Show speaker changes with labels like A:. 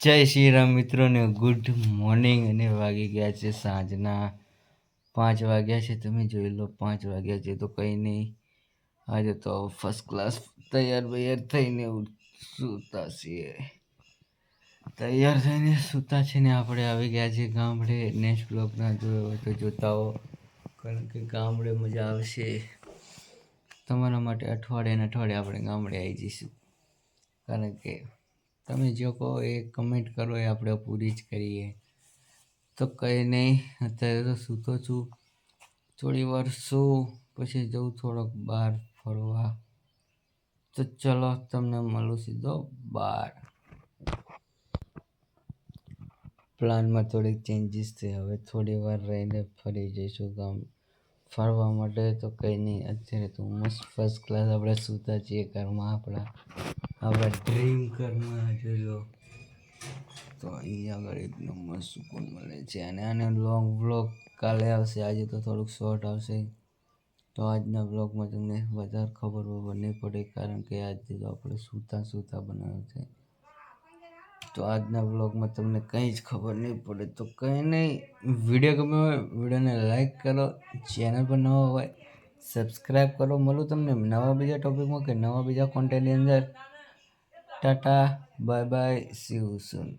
A: જય શ્રી રામ મિત્રોને good morning અને વાગી ગયા છે સાંજના 5 વાગ્યા છે. તમે જોઈ લો 5 વાગ્યા છે તો કંઈ નહીં. આજે તો ફર્સ્ટ ક્લાસ તૈયાર થઈને સૂતા છે ને આપણે આવી ગયા છે ગામડે. નેક્સ્ટ બ્લોગ ના જોયો હોય તો જોતા હો, કારણ કે ગામડે મજા આવશે. તમારા માટે અઠવાડિયે આપણે ગામડે આવી જઈશું, કારણ કે તમે જો કહો એ કમેન્ટ કરો એ આપણે પૂરી જ કરીએ. તો કંઈ નહીં, અત્યારે તો સૂતો છું. થોડી વાર સૂ પછી જઉં થોડોક બહાર ફરવા. તો ચલો તમને મળું સીધો બહાર. પ્લાનમાં થોડીક ચેન્જીસ છે. હવે થોડી વાર રહીને ફરી જઈશું ગામ ફરવા માટે. તો કંઈ નહીં, અત્યારે તો મસ્ત ફર્સ્ટ ક્લાસ આપણે સૂતા છીએ ઘરમાં, આપણા ડ્રીમ ઘરમાં. જોઈ લો તો અહીંયા આગળ એકદમ મસ્ત સુકૂન મળે છે. અને આને લોંગ વ્લોગ કાલે આવશે, આજે તો થોડુંક શોર્ટ આવશે. તો આજના વ્લોગમાં તમને વધારે ખબર નહીં પડે, કારણ કે આજે તો આપણે સૂતા બનાવ્યું છે. તો આજના વ્લોગમાં તમને કંઈ જ ખબર નહીં પડે. તો કંઈ નહીં, વિડીયો ગમે હોય વિડીયોને લાઈક કરો, ચેનલ પર નવા હોય સબસ્ક્રાઈબ કરો. મળું તમને નવા બીજા ટોપિકમાં કે નવા બીજા કોન્ટેન્ટની અંદર. Tata bye bye, C you soon.